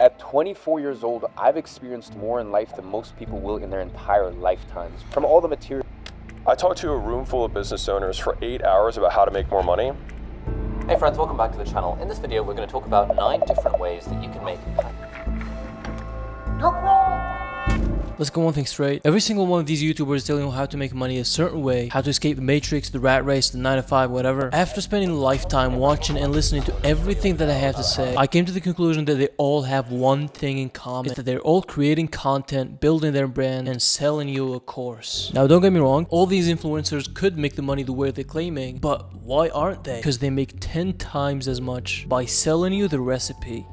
At 24 years old, I've experienced more in life than most people will in their entire lifetimes. From all the material. I talked to a room full of business owners for 8 hours about how to make more money. Hey friends, welcome back to the channel. In this video, we're going to talk about 9 different ways that you can make Let's go one thing straight. Every single one of these YouTubers is telling you how to make money a certain way, how to escape the matrix, the rat race, the 9 to 5, whatever. After spending a lifetime watching and listening to everything that I have to say, I came to the conclusion that they all have one thing in common. It's that they're all creating content, building their brand, and selling you a course. Now don't get me wrong, all these influencers could make the money the way they're claiming, but why aren't they? Because they make 10 times as much by selling you the recipe.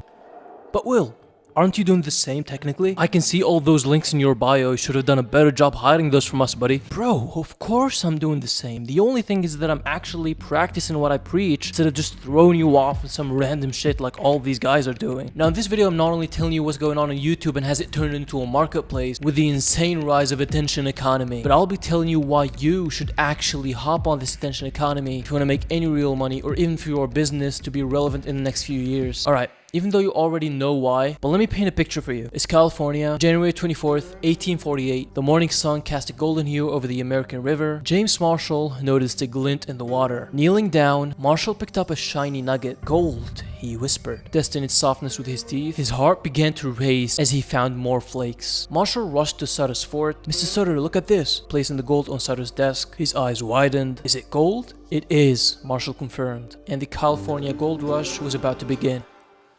But Will, aren't you doing the same technically? I can see all those links in your bio. You should have done a better job hiding those from us, buddy. Bro, of course I'm doing the same. The only thing is that I'm actually practicing what I preach instead of just throwing you off with some random shit like all these guys are doing. Now in this video, I'm not only telling you what's going on YouTube and has it turned into a marketplace with the insane rise of attention economy, but I'll be telling you why you should actually hop on this attention economy if you want to make any real money or even for your business to be relevant in the next few years. Alright. Even though you already know why, but let me paint a picture for you. It's California, January 24th, 1848. The morning sun cast a golden hue over the American river. James Marshall noticed a glint in the water. Kneeling down, Marshall picked up a shiny nugget. Gold, he whispered, testing its softness with his teeth. His heart began to race as he found more flakes. Marshall rushed to Sutter's fort. Mr. Sutter, look at this, placing the gold on Sutter's desk. His eyes widened. Is it gold? It is, Marshall confirmed, and the California gold rush was about to begin.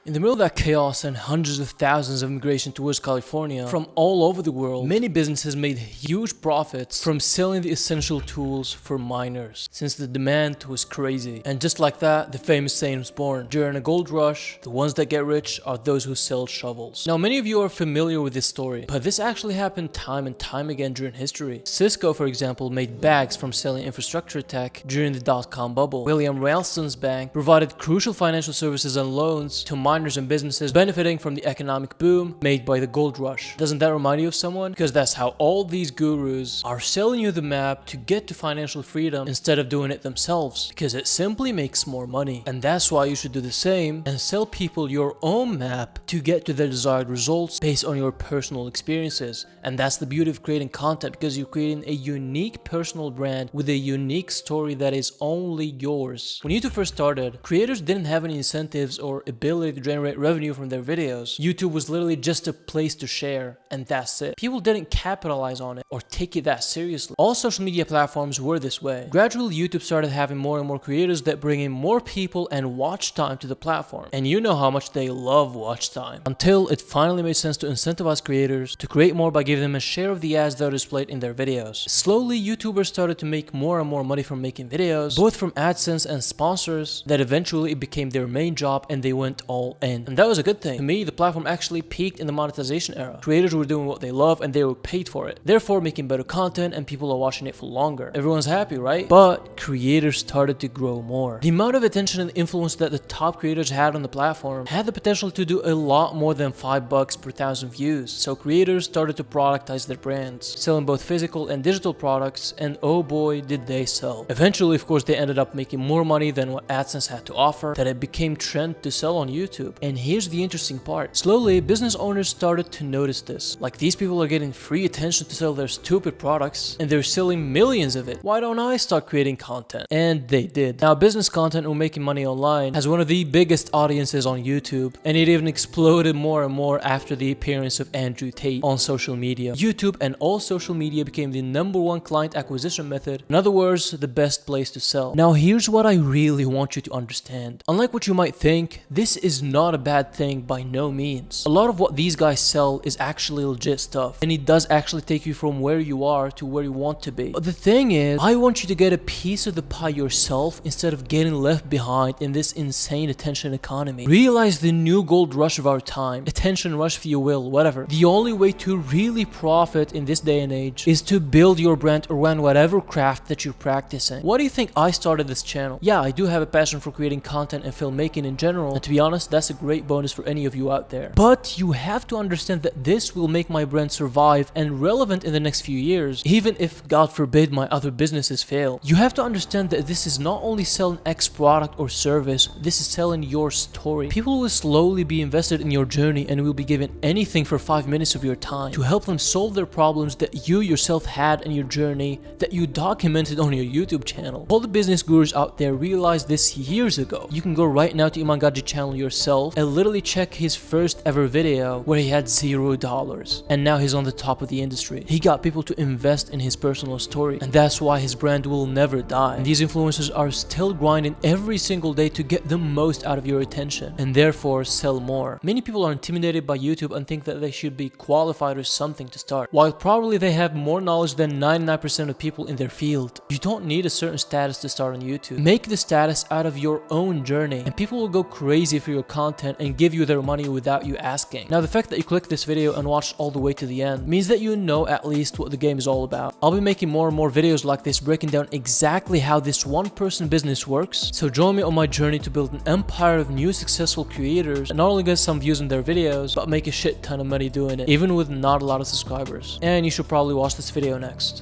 In the middle of that chaos and hundreds of thousands of immigration towards California from all over the world, many businesses made huge profits from selling the essential tools for miners, since the demand was crazy. And just like that, the famous saying was born: during a gold rush, the ones that get rich are those who sell shovels. Now many of you are familiar with this story, but this actually happened time and time again during history. Cisco, for example, made bags from selling infrastructure tech during the dot-com bubble. William Ralston's bank provided crucial financial services and loans to miners and businesses benefiting from the economic boom made by the gold rush. Doesn't that remind you of someone? Because that's how all these gurus are selling you the map to get to financial freedom instead of doing it themselves, because it simply makes more money. And that's why you should do the same and sell people your own map to get to their desired results based on your personal experiences. And that's the beauty of creating content, because you're creating a unique personal brand with a unique story that is only yours. When YouTube first started, creators didn't have any incentives or ability to generate revenue from their videos. YouTube was literally just a place to share, and that's it. People didn't capitalize on it or take it that seriously. All social media platforms were this way. Gradually, YouTube started having more and more creators that bring in more people and watch time to the platform. And you know how much they love watch time. Until it finally made sense to incentivize creators to create more by giving them a share of the ads that are displayed in their videos. Slowly, YouTubers started to make more and more money from making videos, both from AdSense and sponsors, that eventually it became their main job and they went all in. And that was a good thing. To me, the platform actually peaked in the monetization era. Creators were doing what they love and they were paid for it, therefore making better content and people are watching it for longer. Everyone's happy, right? But creators started to grow more. The amount of attention and influence that the top creators had on the platform had the potential to do a lot more than $5 per 1,000 views. So creators started to productize their brands, selling both physical and digital products, and oh boy did they sell. Eventually, of course, they ended up making more money than what AdSense had to offer, that it became trend to sell on YouTube. And here's the interesting part. Slowly, business owners started to notice this. Like, these people are getting free attention to sell their stupid products and they're selling millions of it. Why don't I start creating content? And they did. Now, business content or making money online has one of the biggest audiences on YouTube, and it even exploded more and more after the appearance of Andrew Tate on social media. YouTube and all social media became the #1 client acquisition method. In other words, the best place to sell. Now, here's what I really want you to understand. Unlike what you might think, this is not a bad thing by no means. A lot of what these guys sell is actually legit stuff, and it does actually take you from where you are to where you want to be. But the thing is, I want you to get a piece of the pie yourself instead of getting left behind in this insane attention economy. Realize the new gold rush of our time, attention rush if you will, whatever. The only way to really profit in this day and age is to build your brand around whatever craft that you're practicing. Why do you think I started this channel? Yeah, I do have a passion for creating content and filmmaking in general, and to be honest, that's that's a great bonus for any of you out there. But you have to understand that this will make my brand survive and relevant in the next few years, even if, God forbid, my other businesses fail. You have to understand that this is not only selling X product or service, this is selling your story. People will slowly be invested in your journey and will be given anything for 5 minutes of your time to help them solve their problems that you yourself had in your journey that you documented on your YouTube channel. All the business gurus out there realized this years ago. You can go right now to Iman Gadzhi channel yourself and literally check his first ever video where he had $0 and now he's on the top of the industry. He got people to invest in his personal story, and that's why his brand will never die. And these influencers are still grinding every single day to get the most out of your attention and therefore sell more. Many people are intimidated by YouTube and think that they should be qualified or something to start, while probably they have more knowledge than 99% of people in their field. You don't need a certain status to start on YouTube. Make the status out of your own journey and people will go crazy for your content and give you their money without you asking. Now, the fact that you clicked this video and watched all the way to the end means that you know at least what the game is all about. I'll be making more and more videos like this breaking down exactly how this one-person business works, so join me on my journey to build an empire of new successful creators and not only get some views on their videos, but make a shit ton of money doing it, even with not a lot of subscribers. And you should probably watch this video next.